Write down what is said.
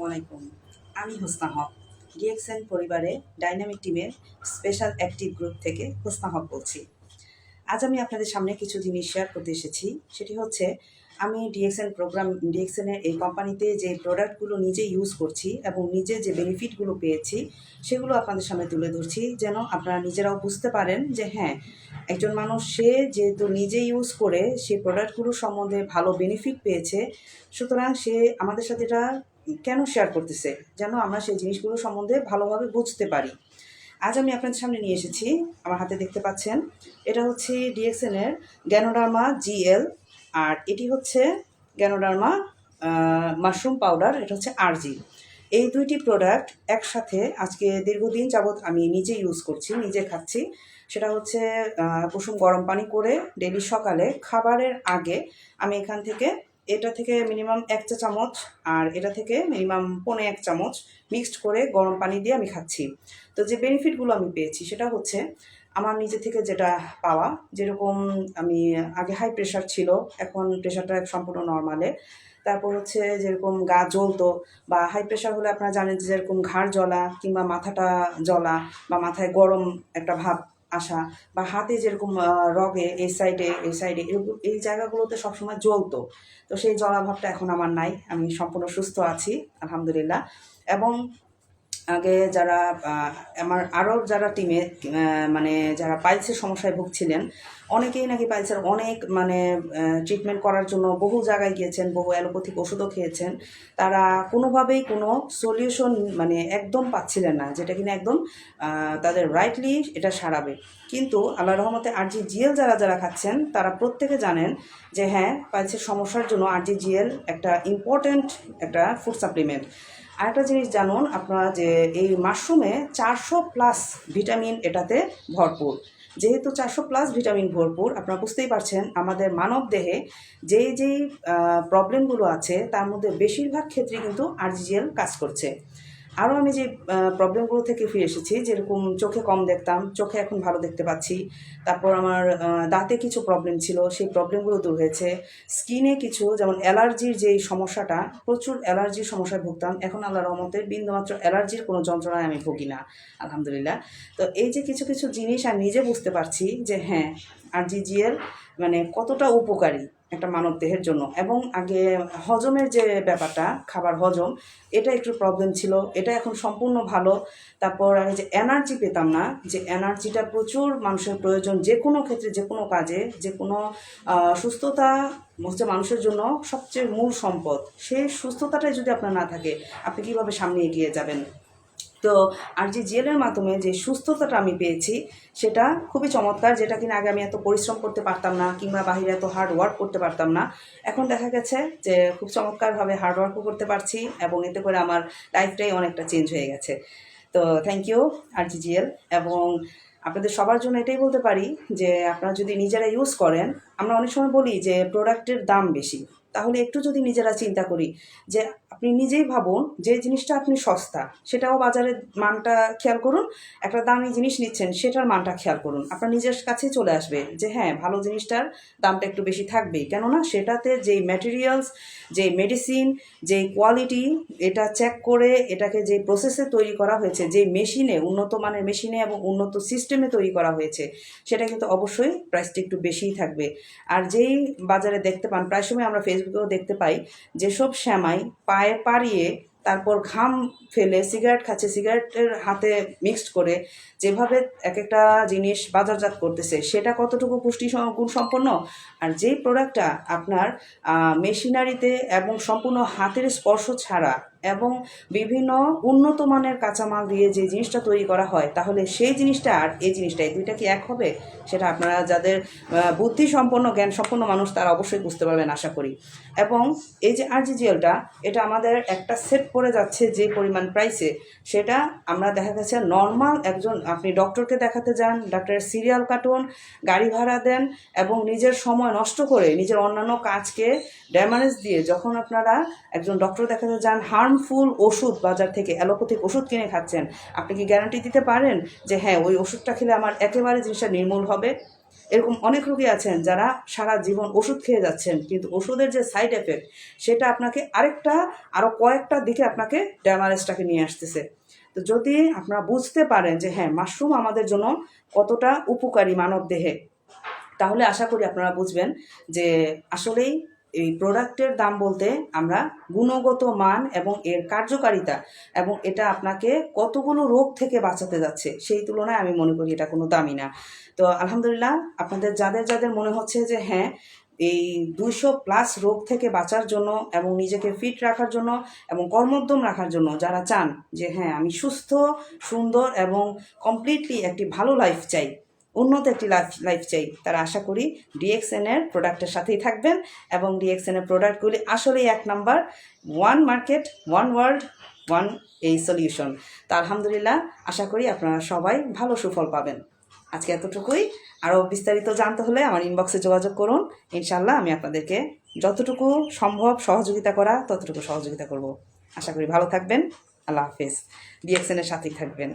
আসসালামু আলাইকুম। আমি হোসনা হক, ডিএক্সএন পরিবারে ডাইনামিক টিমের স্পেশাল অ্যাক্টিভ গ্রুপ থেকে হোসনা হক বলছি। আজ আমি আপনাদের সামনে কিছু জিনিস শেয়ার করতে এসেছি। সেটি হচ্ছে আমি ডিএক্সএনের এই কোম্পানিতে যে প্রোডাক্টগুলো নিজে ইউজ করছি এবং নিজে যে বেনিফিটগুলো পেয়েছি সেগুলো আপনাদের সামনে তুলে ধরছি, যেন আপনারা নিজেরাও বুঝতে পারেন যে হ্যাঁ, একজন মানুষ সে যেহেতু নিজে ইউজ করে সে প্রোডাক্টগুলো সম্বন্ধে ভালো বেনিফিট পেয়েছে, সুতরাং সে আমাদের সাথে এটা কেন শেয়ার করতেছে, যেন আমরা সেই জিনিসগুলো সম্বন্ধে ভালোভাবে বুঝতে পারি। আজ আমি আপনাদের সামনে নিয়ে এসেছি, আমার হাতে দেখতে পাচ্ছেন, এটা হচ্ছে ডিএক্সএনের গ্যানোডার্মা জিএল, আর এটি হচ্ছে গ্যানোডার্মা মাশরুম পাউডার, এটা হচ্ছে আরজি। এই দুইটি প্রোডাক্ট একসাথে আজকে দীর্ঘদিন যাবৎ আমি নিজে ইউজ করছি, নিজে খাচ্ছি। সেটা হচ্ছে কুসুম গরম পানি করে ডেলি সকালে খাবারের আগে আমি এটা থেকে মিনিমাম 1 চা চামচ আর এটা থেকে মিনিমাম 1.25 চামচ মিক্সড করে গরম পানি দিয়ে আমি খাচ্ছি। তো যে বেনিফিটগুলো আমি পেয়েছি সেটা হচ্ছে আমার নিজে থেকে যেটা পাওয়া, যেরকম আমি আগে হাই প্রেশার ছিল, এখন প্রেশারটা সম্পূর্ণ নর্মালে। তারপর হচ্ছে যেরকম গা জ্বলতো বা হাই প্রেশার হলে আপনারা জানেন যে যেরকম ঘাড় জ্বলা কিংবা মাথাটা জ্বলা বা মাথায় গরম একটা ভাব আসা বা হাতে যেরকম রগে এই সাইডে এই জায়গাগুলোতে সবসময় জ্বলতো। তো সেই জ্বলা ভাবটা এখন আমার নাই, আমি সম্পূর্ণ সুস্থ আছি আলহামদুলিল্লাহ। এবং আগে যারা আমার আরও যারা টিমে মানে যারা পাইলসের সমস্যায় ভুগছিলেন, অনেকেই নাকি পাইলসের অনেক ট্রিটমেন্ট করার জন্য বহু জায়গায় গিয়েছেন, বহু অ্যালোপ্যাথিক ওষুধও খেয়েছেন, তারা কোনোভাবেই কোনো সলিউশন একদম পাচ্ছিলেন না, যেটা কিনা একদম তাদের রাইটলি এটা সারাবে। কিন্তু আল্লাহ রহমতে আরজি জিএল যারা যারা খাচ্ছেন তারা প্রত্যেকে জানেন যে হ্যাঁ, পাইলসের সমস্যার জন্য আরজি জিএল একটা ইম্পর্ট্যান্ট একটা ফুড সাপ্লিমেন্ট। আরেকটা জিনিস জানুন আপনারা যে এই মাশরুমে 400+ ভিটামিন এটাতে ভরপুর। যেহেতু 400+ ভিটামিন ভরপুর, আপনারা বুঝতেই পারছেন আমাদের মানব দেহে যেই প্রবলেমগুলো আছে তার মধ্যে বেশিরভাগ ক্ষেত্রে কিন্তু আরজিএল কাজ করছে। আরও আমি যে প্রবলেমগুলো থেকে ফিরে এসেছি, যেরকম চোখে কম দেখতাম, চোখে এখন ভালো দেখতে পাচ্ছি। তারপর আমার দাঁতে কিছু প্রবলেম ছিল, সেই প্রবলেমগুলো দূর হয়েছে। স্কিনে কিছু যেমন অ্যালার্জির যেই সমস্যাটা, প্রচুর অ্যালার্জির সমস্যায় ভুগতাম, এখন আল্লাহর রহমতে বিন্দুমাত্র অ্যালার্জির কোনো যন্ত্রণায় আমি ভুগি না আলহামদুলিল্লাহ। তো এই যে কিছু কিছু জিনিস আমি নিজে বুঝতে পারছি যে হ্যাঁ, আরজিজিএল কতটা উপকারী একটা মানব দেহের জন্য। এবং আগে হজমের যে ব্যাপারটা, খাবার হজম, এটা একটু প্রবলেম ছিল, এটা এখন সম্পূর্ণ ভালো। তারপর আমি যে এনার্জি পেতাম না, যে এনার্জিটা প্রচুর মানুষের প্রয়োজন, যে কোনো ক্ষেত্রে, যে কোনো কাজে, যে কোনো সুস্থতা হচ্ছে মানুষের জন্য সবচেয়ে মূল সম্পদ। সেই সুস্থতাটাই যদি আপনার না থাকে, আপনি কীভাবে সামনে এগিয়ে যাবেন? তো আরজি জিএলের মাধ্যমে যে সুস্থতাটা আমি পেয়েছি সেটা খুবই চমৎকার, যেটা কিনা আগে আমি এত পরিশ্রম করতে পারতাম না কিংবা বাহিরে এত হার্ড ওয়ার্ক করতে পারতাম না। এখন দেখা গেছে যে খুব চমৎকারভাবে হার্ড ওয়ার্কও করতে পারছি এবং এতে করে আমার লাইফটাই অনেকটা চেঞ্জ হয়ে গেছে। তো থ্যাংক ইউ আরজি জিএল। এবং আপনাদের সবার জন্য এটাই বলতে পারি যে আপনারা যদি নিজেরা ইউজ করেন, আমরা অনেক সময় বলি যে প্রোডাক্টের দাম বেশি, তাহলে একটু যদি নিজেরা চিন্তা করি যে আপনি নিজেই ভাবুন যে জিনিসটা আপনি সস্তা, সেটাও বাজারের মানটা খেয়াল করুন, একটা দামি জিনিস নিচ্ছেন সেটার মানটা খেয়াল করুন, আপনার নিজের কাছেই চলে আসবে যে হ্যাঁ, ভালো জিনিসটার দামটা একটু বেশি থাকবেই। কেননা সেটাতে যেই ম্যাটেরিয়ালস, যেই মেডিসিন, যেই কোয়ালিটি, এটা চেক করে এটাকে যে প্রসেসে তৈরি করা হয়েছে, যেই মেশিনে, উন্নত মানের মেশিনে এবং উন্নত সিস্টেমে তৈরি করা হয়েছে, সেটা কিন্তু অবশ্যই প্রাইসটা একটু বেশিই থাকবে। আর যেই বাজারে দেখতে পান, প্রায় সময় আমরা ফেসবুকেও দেখতে পাই, যেসব শ্যামাই পায়ে পাড়িয়ে তারপর ঘাম ফেলে সিগারেট খাচ্ছে, সিগারেটের হাতে মিক্সড করে যেভাবে এক একটা জিনিস বাজারজাত করতেছে, সেটা কতটুকু পুষ্টি গুণ সম্পন্ন। আর যেই প্রোডাক্টটা আপনার মেশিনারিতে এবং সম্পূর্ণ হাতের স্পর্শ ছাড়া এবং বিভিন্ন উন্নত মানের কাঁচামাল দিয়ে যে জিনিসটা তৈরি করা হয়, তাহলে সেই জিনিসটা আর এই জিনিসটা, এই দুইটা কি এক হবে? সেটা আপনারা যাদের বুদ্ধি সম্পন্ন, জ্ঞান সম্পন্ন মানুষ, তারা অবশ্যই বুঝতে পারবেন আশা করি। এবং এই যে আরজিজিএলটা, এটা আমাদের একটা সেট পড়ে যাচ্ছে যে পরিমাণ প্রাইসে, সেটা আমরা দেখা গেছে নর্মাল একজন, আপনি ডক্টরকে দেখাতে যান, ডাক্তারের সিরিয়াল কাটুন, গাড়ি ভাড়া দেন এবং নিজের সময় নষ্ট করে নিজের অন্যান্য কাজকে ড্যামারেজ দিয়ে যখন আপনারা একজন ডক্টর দেখাতে যান, হার্মফুল ওষুধ বাজার থেকে অ্যালোপ্যাথিক ওষুধ কিনে খাচ্ছেন, আপনি কি গ্যারান্টি দিতে পারেন যে হ্যাঁ, ওই ওষুধটা খেলে আমার একেবারে জিনিসটা নির্মূল হবে? এরকম অনেক রোগী আছেন যারা সারা জীবন ওষুধ খেয়ে যাচ্ছেন, কিন্তু ওষুধের যে সাইড এফেক্ট সেটা আপনাকে আরও কয়েকটা দিকে আপনাকে ড্যামারেজটাকে নিয়ে আসতেছে। তো যদি আপনারা বুঝতে পারেন যে হ্যাঁ মাশরুম আমাদের জন্য কতটা উপকারী মানব দেহে, তাহলে আশা করি আপনারা বুঝবেন যে আসলেই এই প্রোডাক্টের দাম বলতে আমরা গুণগত মান এবং এর কার্যকারিতা এবং এটা আপনাকে কতগুলো রোগ থেকে বাঁচাতে যাচ্ছে সেই তুলনায় আমি মনে করি এটা কোনো দামই না। তো আলহামদুলিল্লাহ, আপনাদের যাদের যাদের মনে হচ্ছে যে হ্যাঁ এই 200+ রোগ থেকে বাঁচার জন্য এবং নিজেকে ফিট রাখার জন্য এবং কর্মোদ্যম রাখার জন্য যারা চান যে হ্যাঁ আমি সুস্থ, সুন্দর এবং কমপ্লিটলি একটি ভালো লাইফ চাই, উন্নত একটি লাইফ চাই, তারা আশা করি ডিএক্সএনের প্রোডাক্টের সাথেই থাকবেন। এবং ডিএক্সএনের প্রোডাক্টগুলি আসলেই 1 নাম্বার, 1 মার্কেট, 1 ওয়ার্ল্ড, 1 এই সলিউশন। তা আলহামদুলিল্লাহ, আশা করি আপনারা সবাই ভালো সুফল পাবেন। আজকে এতটুকুই। আরও বিস্তারিত জানতে হলে আমার ইনবক্সে যোগাযোগ করুন। ইনশাল্লাহ আমি আপনাদেরকে যতটুকু সম্ভব সহযোগিতা করা ততটুকু সহযোগিতা করব। আশা করি ভালো থাকবেন। আল্লাহ হাফেজ। ডিএক্সএনের সাথেই থাকবেন।